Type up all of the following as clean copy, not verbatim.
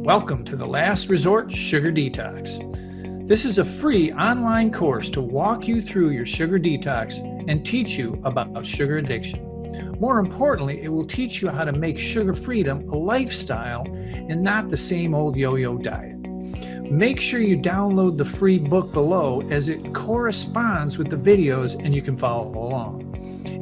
Welcome to the Last Resort Sugar Detox. This is a free online course to walk you through your sugar detox and teach you about sugar addiction. More importantly, it will teach you how to make sugar freedom a lifestyle and not the same old yo-yo diet. Make sure you download the free book below as it corresponds with the videos and you can follow along.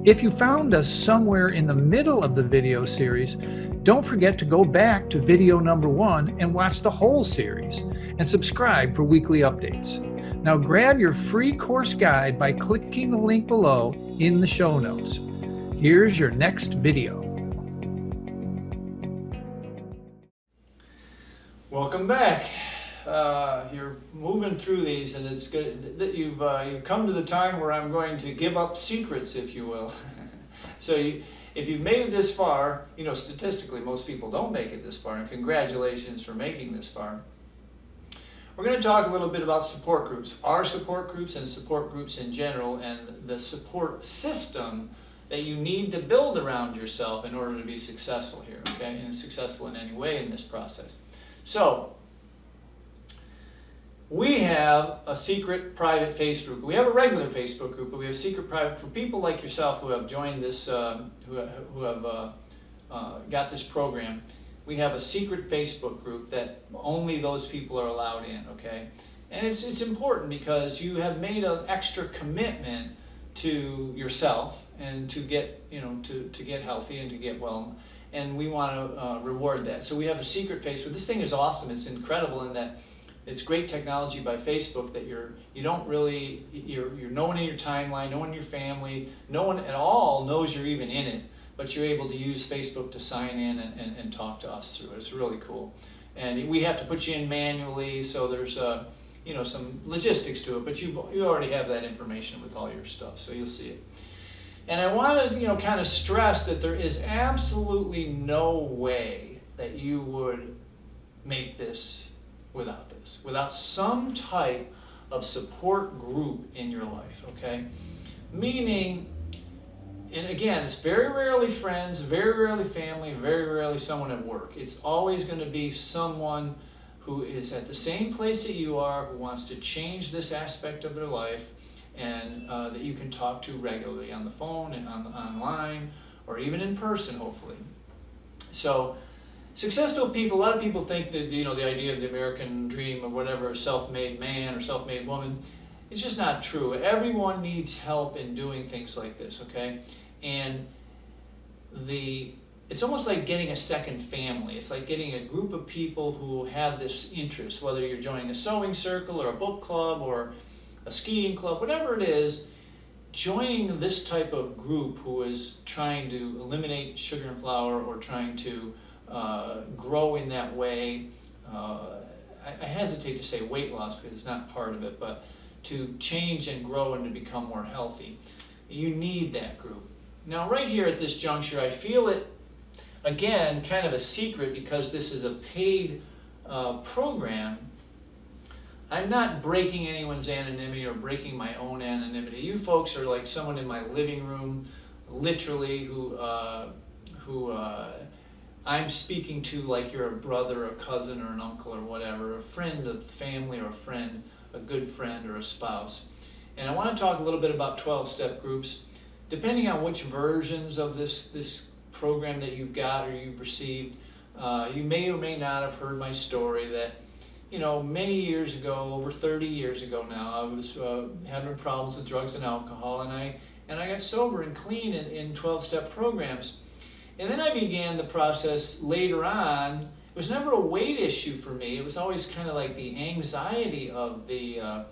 If you found us somewhere in the middle of the video series, don't forget to go back to video number 1 and watch the whole series and subscribe for weekly updates. Now grab your free course guide by clicking the link below in the show notes. Here's your next video. Welcome back. You're moving through these, and it's good that you've come to the time where I'm going to give up secrets, if you will. So if you've made it this far, you know, statistically most people don't make it this far, and congratulations for making this far. We're going to talk a little bit about support groups, our support groups and support groups in general, and the support system that you need to build around yourself in order to be successful here, okay, and successful in any way in this process. So we have a secret private Facebook group. We have a regular Facebook group, but we have secret private for people like yourself who have joined this, who have got this program. We have a secret Facebook group that only those people are allowed in, okay? And it's important because you have made an extra commitment to yourself and to get, you know, to get healthy and to get well. And we want to reward that. So we have a secret Facebook. This thing is awesome. It's incredible in that it's great technology by Facebook that you're no one in your timeline, no one in your family, no one at all knows you're even in it, but you're able to use Facebook to sign in and talk to us through it. It's really cool. And we have to put you in manually, so there's some logistics to it, but you already have that information with all your stuff, so you'll see it. And I want to kind of stress that there is absolutely no way that you would make this without some type of support group in your life, okay? Meaning, and again, it's very rarely friends, very rarely family, very rarely someone at work. It's always going to be someone who is at the same place that you are, who wants to change this aspect of their life, and that you can talk to regularly on the phone and online, or even in person, hopefully. So successful people, a lot of people think that, the idea of the American dream or whatever, self-made man or self-made woman, it's just not true. Everyone needs help in doing things like this, okay? And it's almost like getting a second family. It's like getting a group of people who have this interest, whether you're joining a sewing circle or a book club or a skiing club, whatever it is. Joining this type of group who is trying to eliminate sugar and flour or trying to grow in that way. I hesitate to say weight loss because it's not part of it, but to change and grow and to become more healthy. You need that group. Now right here at this juncture, I feel it, again, kind of a secret because this is a paid program. I'm not breaking anyone's anonymity or breaking my own anonymity. You folks are like someone in my living room, literally, who I'm speaking to like you're a brother, a cousin, or an uncle, or whatever, a friend of the family, or a friend, a good friend, or a spouse. And I want to talk a little bit about 12-step groups. Depending on which versions of this program that you've got or you've received, you may or may not have heard my story that, many years ago, over 30 years ago now, I was having problems with drugs and alcohol, and I got sober and clean in 12-step programs. And then I began the process later on. It was never a weight issue for me. It was always kind of like the anxiety of the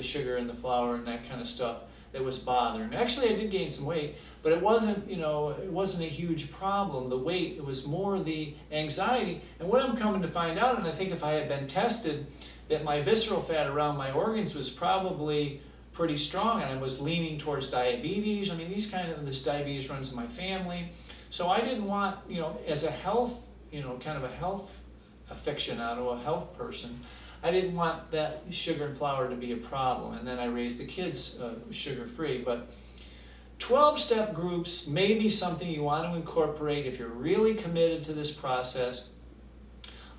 sugar and the flour and that kind of stuff that was bothering me. Actually, I did gain some weight, but it wasn't a huge problem. The weight, it was more the anxiety. And what I'm coming to find out, and I think if I had been tested, that my visceral fat around my organs was probably pretty strong, and I was leaning towards diabetes. I mean, this diabetes runs in my family. So I didn't want, as a health, kind of a health aficionado, a health person, I didn't want that sugar and flour to be a problem. And then I raised the kids sugar-free. But 12-step groups may be something you want to incorporate if you're really committed to this process.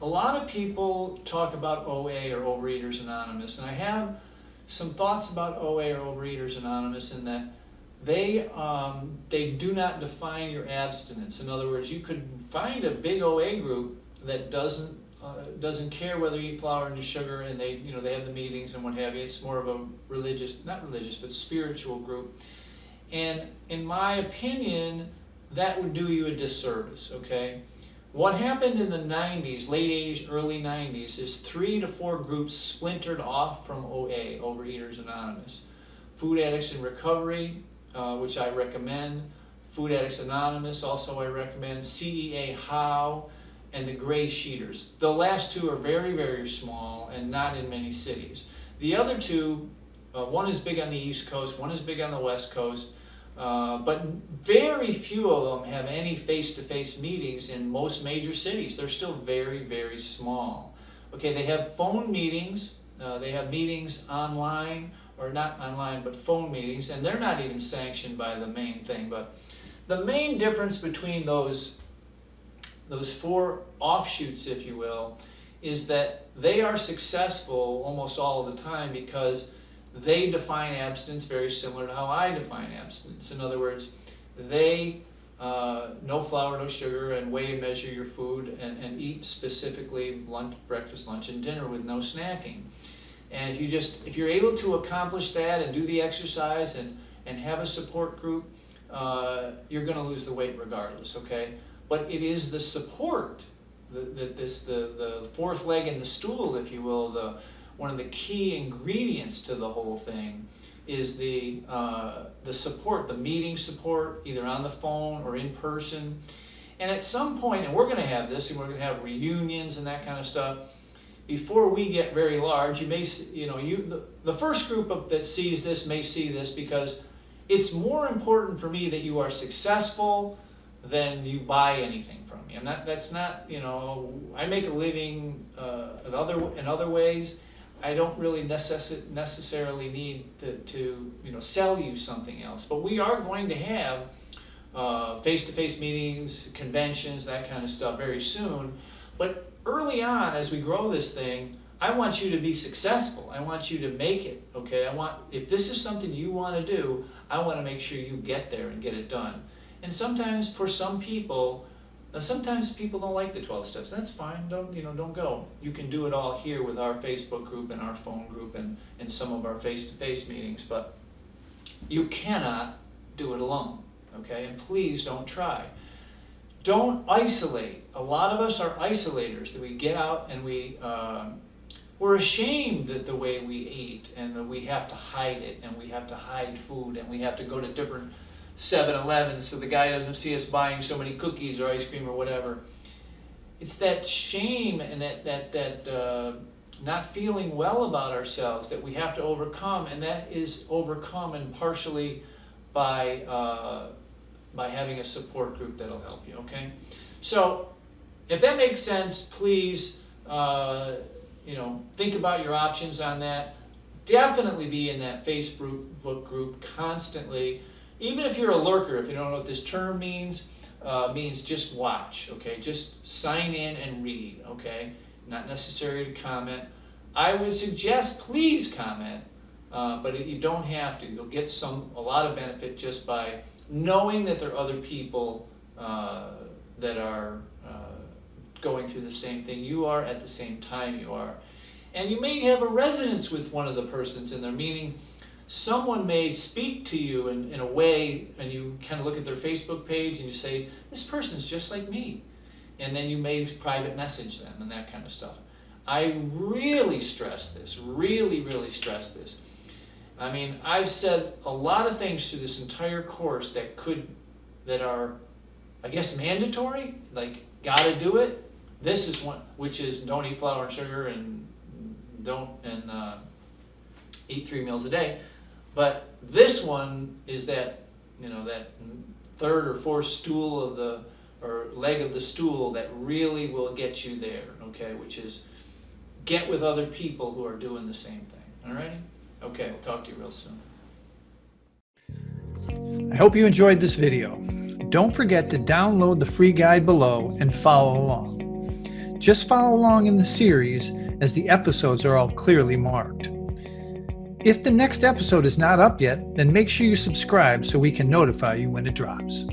A lot of people talk about OA or Overeaters Anonymous, and I have some thoughts about OA or Overeaters Anonymous in that they do not define your abstinence. In other words, you could find a big OA group that doesn't care whether you eat flour and sugar, and they have the meetings and what have you. It's more of a not religious, but spiritual group. And in my opinion, that would do you a disservice, okay? What happened in the 90s, late 80s, early 90s, is 3 to 4 groups splintered off from OA, Overeaters Anonymous. Food Addicts in Recovery, which I recommend. Food Addicts Anonymous, also I recommend. CEA How, and the Gray Sheeters. The last two are very, very small and not in many cities. The other two, one is big on the East Coast, one is big on the West Coast, but very few of them have any face-to-face meetings in most major cities. They're still very, very small. Okay, they have phone meetings, they have meetings online, or not online, but phone meetings, and they're not even sanctioned by the main thing. But the main difference between those 4 offshoots, if you will, is that they are successful almost all of the time because they define abstinence very similar to how I define abstinence. In other words, they no flour, no sugar, and weigh and measure your food, and eat specifically lunch, breakfast, lunch, and dinner with no snacking. And if you're able to accomplish that and do the exercise and have a support group, you're going to lose the weight regardless, okay? But it is the support, the fourth leg in the stool, if you will, one of the key ingredients to the whole thing is the support, the meeting support, either on the phone or in person. And at some point, and we're going to have this, and we're going to have reunions and that kind of stuff. Before we get very large, you may, the first group that sees this may see this because it's more important for me that you are successful than you buy anything from me. That's not, I make a living in other ways. I don't really necessarily need to sell you something else. But we are going to have face-to-face meetings, conventions, that kind of stuff very soon. But early on, as we grow this thing, I want you to be successful. I want you to make it, okay? If this is something you want to do, I want to make sure you get there and get it done. And sometimes for some people, sometimes people don't like the 12 steps. That's fine. Don't go. You can do it all here with our Facebook group and our phone group and some of our face-to-face meetings, but you cannot do it alone, okay? And please don't try. Don't isolate. A lot of us are isolators, that we get out and we're ashamed that the way we eat, and that we have to hide it, and we have to hide food, and we have to go to different 7-Elevens so the guy doesn't see us buying so many cookies or ice cream or whatever. It's that shame and that not feeling well about ourselves that we have to overcome, and that is overcome and partially by having a support group that'll help you, okay? So if that makes sense, please think about your options on that. Definitely be in that Facebook group constantly. Even if you're a lurker, if you don't know what this term means just watch, okay? Just sign in and read, okay? Not necessary to comment. I would suggest please comment, but you don't have to. You'll get a lot of benefit just by knowing that there are other people that are going through the same thing you are at the same time you are. And you may have a resonance with one of the persons in there, meaning someone may speak to you in a way, and you kind of look at their Facebook page and you say, this person's just like me. And then you may private message them and that kind of stuff. I really stress this, really stress this. I mean, I've said a lot of things through this entire course that are, I guess, mandatory, like gotta do it. This is one, which is don't eat flour and sugar and eat 3 meals a day. But this one is that, that third or fourth stool or leg of the stool that really will get you there, okay? Which is get with other people who are doing the same thing, all righty? Okay, we'll talk to you real soon. I hope you enjoyed this video. Don't forget to download the free guide below and follow along. Just follow along in the series as the episodes are all clearly marked. If the next episode is not up yet, then make sure you subscribe so we can notify you when it drops.